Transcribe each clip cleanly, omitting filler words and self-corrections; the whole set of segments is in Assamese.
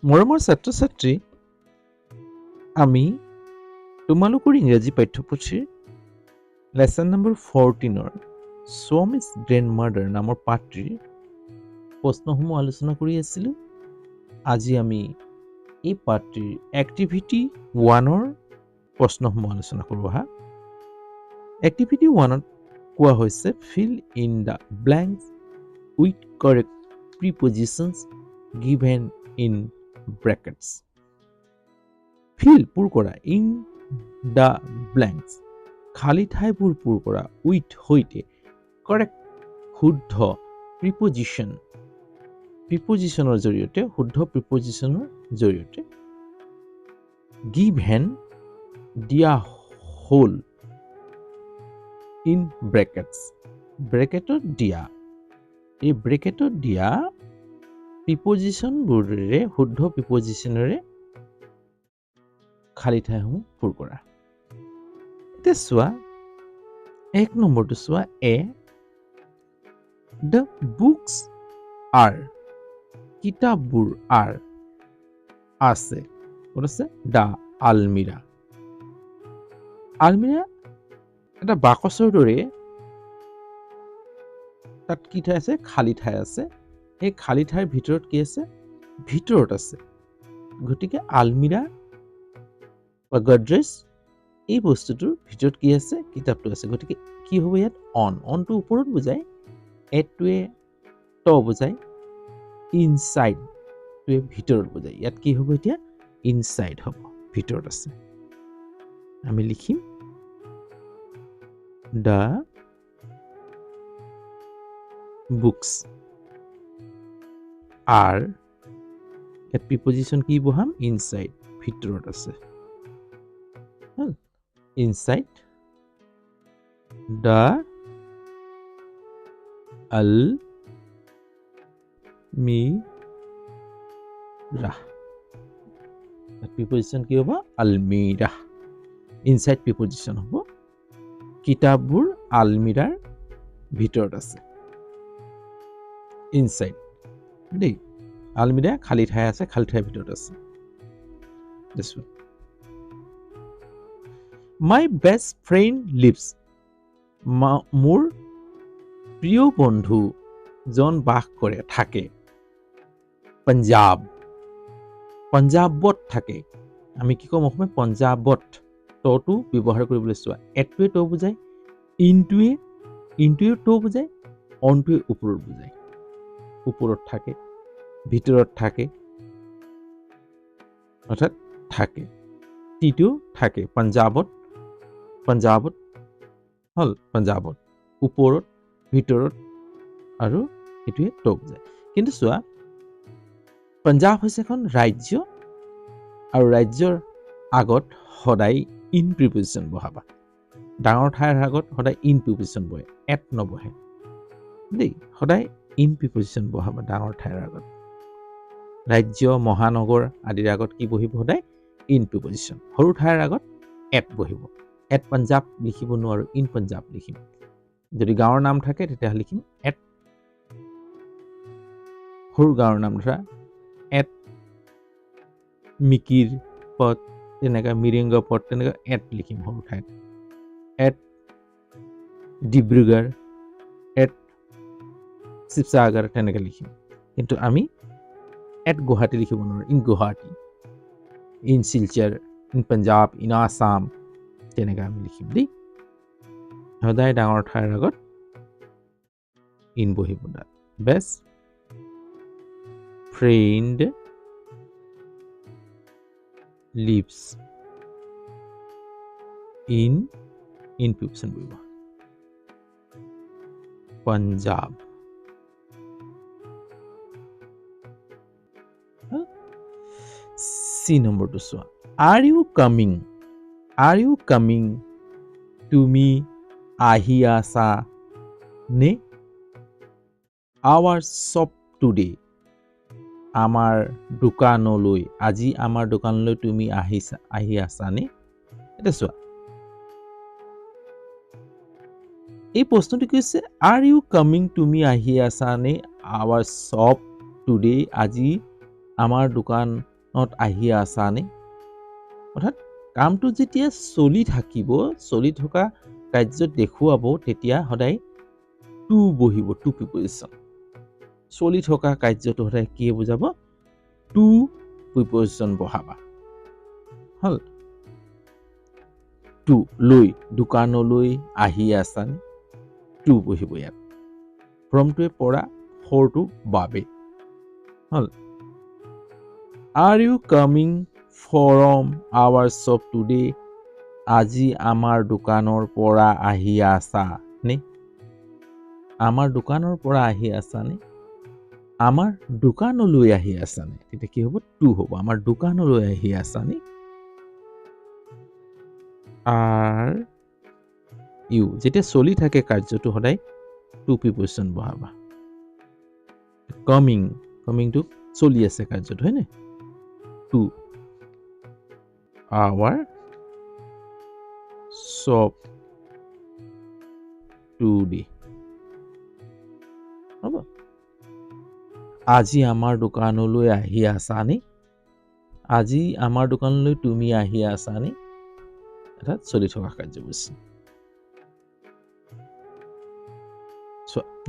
মৰমৰ ছাত্ৰ-ছাত্ৰী, আমি তোমালোকৰ ইংৰাজী পাঠ্যপুথিৰ লেচন নম্বৰ 14 স্বামীজ গ্ৰেণ্ডমাদাৰ নামৰ পাঠটিৰ প্ৰশ্নসমূহ আলোচনা কৰি আছিলোঁ। আজি আমি এই পাঠটিৰ এক্টিভিটি 1ৰ প্ৰশ্নসমূহ আলোচনা কৰোঁ। এক্টিভিটি 1ত কোৱা হৈছে fill in the blanks with correct prepositions given in brackets. fill পূৰ কৰা in the blanks খালী ঠাইবোৰ পূৰ কৰা with হৈতে correct শুদ্ধ প্ৰিপজিশ্যনৰ জৰিয়তে শুদ্ধ প্ৰিপজিশ্যনৰ জৰিয়তে given দিয়া হ'ল in brackets ব্ৰেকেটত দিয়া এই ব্ৰেকেটত দিয়া প্ৰিপজিশ্যনবোৰেৰে শুদ্ধ প্ৰিপজিশ্যনেৰে খালী ঠাইসমূহ পূৰ কৰা। এতিয়া চোৱা 1 নম্বৰটো চোৱা এ the books are কিতাপবোৰ are আছে ক'ত আছে the আলমিৰা এটা বাকচৰ দৰে তাত কি ঠাই আছে খালী ঠাই আছে এই খালী ঠাইৰ ভিতৰত কি আছে ভিতৰত আছে গতিকে আলমিৰা বা গডৰেজ এই বস্তুটোৰ ভিতৰত কি আছে কিতাপটো আছে গতিকে কি হ'ব ইয়াত অনটো ওপৰত বুজায় এটোৱে ট বুজায় ইনসাইডটোৱে ভিতৰত বুজায় ইয়াত কি হ'ব এতিয়া ইনসাইড হ'ব ভিতৰত আছে আমি লিখিম the books are ইয়াত প্ৰিপজিশ্যন কি বহাম ইনসাইড ভিতৰত আছে ইনসাইড the আলমিৰা প্ৰিপজিশ্যন কি হ'ব আলমিৰা ইনসাইড প্ৰিপজিশ্যন হ'ব কিতাপবোৰ আলমিৰাৰ ভিতৰত আছে ইনসাইড দেই আলমিৰা খালী ঠাই আছে খালী ঠাইৰ ভিতৰত আছে মাই বেষ্ট ফ্ৰেণ্ড লিভছ মোৰ প্ৰিয় বন্ধু জন বাস কৰে থাকে পঞ্জাৱত থাকে আমি কি ক'ম অসমীয়া পঞ্জাৱত টটো ব্যৱহাৰ কৰিবলৈ চোৱা এটোৱে ট বুজায় ইনটোৱে ট বুজায় অনটোৱে ওপৰত বুজায় ওপৰত থাকে ভিতৰত থাকে অৰ্থাৎ থাকে টিটো থাকে পঞ্জাৱত হ'ল পঞ্জাৱত ওপৰত ভিতৰত আৰু এইটোৱে ট বুজায় কিন্তু চোৱা পঞ্জাৱ হৈছে এখন ৰাজ্য আৰু ৰাজ্যৰ আগত সদায় ইন প্ৰিপজিশ্যন বহাবা ডাঙৰ ঠাইৰ আগত সদায় ইন প্ৰিপজিশ্যন বহে এট নবহে দেই সদায় ইন প্ৰিপজিশ্যন বহাবা ডাঙৰ ঠাইৰ আগত ৰাজ্য মহানগৰ আদিৰ আগত কি বহিব সদায় ইন প্ৰিপজিশ্যন সৰু ঠাইৰ আগত এট বহিব এট পঞ্জাৱ লিখিব নোৱাৰো ইন পঞ্জাৱ লিখিম যদি গাঁৱৰ নাম থাকে তেতিয়াহ'লে লিখিম এট সৰু গাঁৱৰ নাম ধৰা এট মিকিৰ পথ তেনেকৈ মিৰিংগ পথ তেনেকৈ এট লিখিম সৰু ঠাইত এট ডিব্ৰুগড় এট শিৱসাগৰ তেনেকৈ লিখিম কিন্তু আমি এট গুৱাহাটী লিখিব নোৱাৰোঁ in Guwahati in Silchar in Punjab in Assam তেনেকৈ আমি লিখিম দেই সদায় ডাঙৰ ঠাইৰ আগত ইন বহিব তাত best friend lives in preposition বহিব পঞ্জাৱ চি নম্বৰটো চোৱা are you coming তুমি আহি আছা নে our shop today আমাৰ দোকানলৈ আজি আমাৰ দোকানলৈ তুমি আহি আছানে এটা চোৱা এই প্ৰশ্নটো কৈছে are you coming তুমি আহি আছানে our shop today আজি আমাৰ দোকান নত আহি আছানে অৰ্থাৎ কামটো যেতিয়া চলি থাকিব চলি থকা কাৰ্যত দেখুৱাব তেতিয়া সদায় টু বহিব টু প্ৰিপজিশ্যন চলি থকা কাৰ্যটো সদায় কি বুজাব টু প্ৰিপজিশ্যন বহাবা হল টু লৈ দোকানলৈ আহি আছানে টু বহিব ইয়াত ফ্ৰমটোৱে পৰা ফৰটো বাবে হল are you coming from our shop today আজি আমাৰ দোকানৰ পৰা আহি আছা নে আমাৰ দোকানৰ পৰা আহি আছা নে আমাৰ দোকানলৈ আহি আছা নে তেতিয়া কি হ'ব টু হ'ব আমাৰ দোকানলৈ আহি আছা নে আৰ ইউ যেতিয়া চলি থাকে কাৰ্যটো সদায় টু প্ৰিপজিশ্যন বহাবা কামিংটো চলি আছে কাৰ্যটো হয়নে টু আৱাৰ শ্বপ টুডে হ'ব আজি আমাৰ দোকানলৈ আহি আছানে আজি আমাৰ দোকানলৈ তুমি আহি আছানে অৰ্থাৎ চলি থকা কাৰ্যসূচী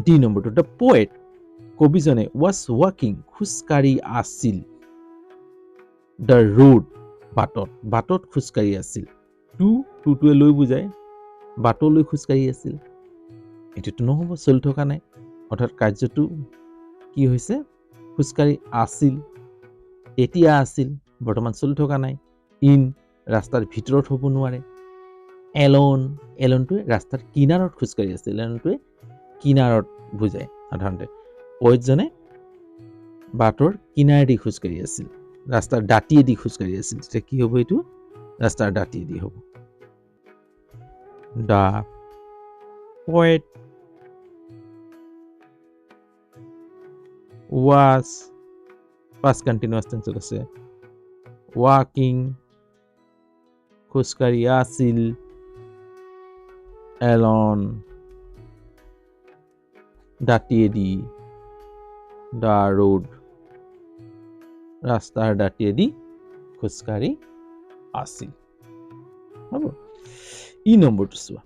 ডি নম্বৰটো দ্য পয়েট কবিজনে ৱাজ ৱাকিং খোজকাঢ়ি আছিল দ্য ৰোড বাটত খোজকাঢ়ি আছিল টুটোৱে লৈ বুজায় বাটলৈ খোজকাঢ়ি আছিল এইটোতো নহ'ব চলি থকা নাই অৰ্থাৎ কাৰ্যটো কি হৈছে খোজকাঢ়ি আছিল এতিয়া আছিল বৰ্তমান চলি থকা নাই ইন ৰাস্তাৰ ভিতৰত হ'ব নোৱাৰে এলনটোৱে ৰাস্তাৰ কিনাৰত খোজকাঢ়ি আছিল এলনটোৱে কিনাৰত বুজায় সাধাৰণতে পয়েটজনে বাটৰ কিনাৰেদি খোজকাঢ়ি আছিল ৰাস্তাৰ দাঁতিয়েদি খোজকাঢ়ি আছিল তেতিয়া কি হ'ব এইটো ৰাস্তাৰ দাঁতিয়েদি হ'ব the poet was past continuous tense আছে walking খোজকাঢ়ি আছিল alone দাঁতিয়েদি the road ৰাস্তাৰ দাঁতিয়েদি খোজকাঢ়ি আছিল হ'ব ই নম্বৰটো চোৱা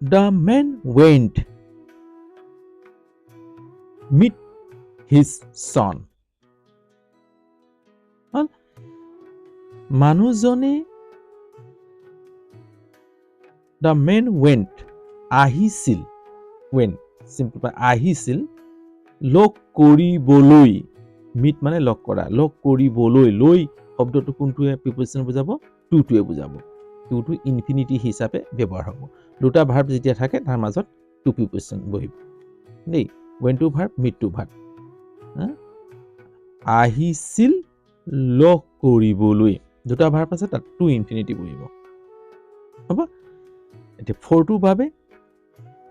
The man went meet his son. মানুহজনে the man went আহিছিল went simple আহিছিল লগ কৰিবলৈ meet মানে লগ কৰা লগ কৰিবলৈ লৈ শব্দটো কোনটোৱে প্ৰিপজিশ্যন বুজাব টুটোৱে বুজাব টুটো ইনফিনিটি হিচাপে ব্যৱহাৰ হ'ব দুটা ভাৰ্ব যেতিয়া থাকে তাৰ মাজত টু প্ৰিপজিশ্যন বহিব দেই when to verb meet to verb আহিছিল লগ কৰিবলৈ দুটা ভাৰ্ব আছে তাত টু ইনফিনিটি বহিব হ'ব এতিয়া ফৰটো বাবে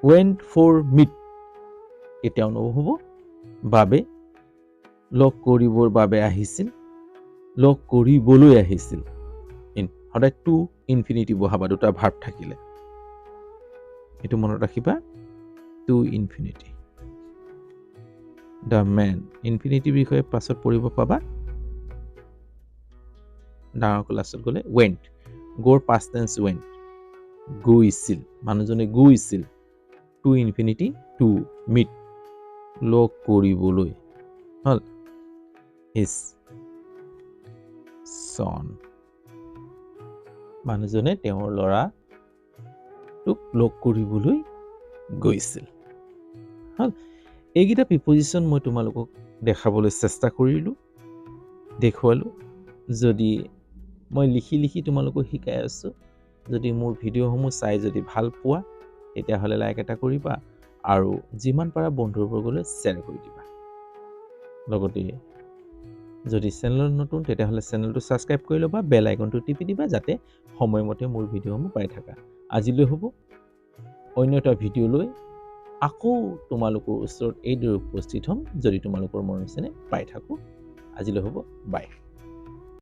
went for meet কেতিয়াও নহ'ব বাবে লগ কৰিবৰ বাবে আহিছিল লগ কৰিবলৈ আহিছিল সদায় টু ইনফিনিটি বহাবা দুটা ভাৰ্ব থাকিলে এইটো মনত ৰাখিবা to infinity the main infinity বিষয়ে পাছত পঢ়িব পাবা ডাঙৰ ক্লাছত গ'লে ৱেণ্ট গ'ৰ পাষ্ট টেন্স ৱেণ্ট গৈছিল মানুহজনে গৈছিল টু ইনফিনিটি টু মিট লগ কৰিবলৈ হ'ল হিজ চন মানুহজনে তেওঁৰ ল'ৰাটোক লগ কৰিবলৈ গৈছিল হ'ল এইকেইটা প্ৰিপজিশ্যন মই তোমালোকক দেখাবলৈ চেষ্টা কৰিলোঁ দেখুৱালোঁ যদি মই লিখি তোমালোকক শিকাই আছোঁ যদি মোৰ ভিডিঅ'সমূহ চাই যদি ভাল পোৱা তেতিয়াহ'লে লাইক এটা কৰিবা আৰু যিমান পাৰা বন্ধুবৰ্গলৈ শ্বেয়াৰ কৰি দিবা লগতে যদি চেনেলত নতুন তেতিয়াহ'লে চেনেলটো ছাবস্ক্ৰাইব কৰি ল'বা বেল আইকনটো টিপি দিবা যাতে সময়মতে মোৰ ভিডিঅ'সমূহ পাই থাকা আজিলৈ হ'ব অন্য এটা ভিডিঅ' লৈ আকৌ তোমালোকৰ ওচৰত এইদৰে উপস্থিত হ'ম যদি তোমালোকৰ মৰম চেনেহ পাই থাকোঁ আজিলৈ হ'ব বাই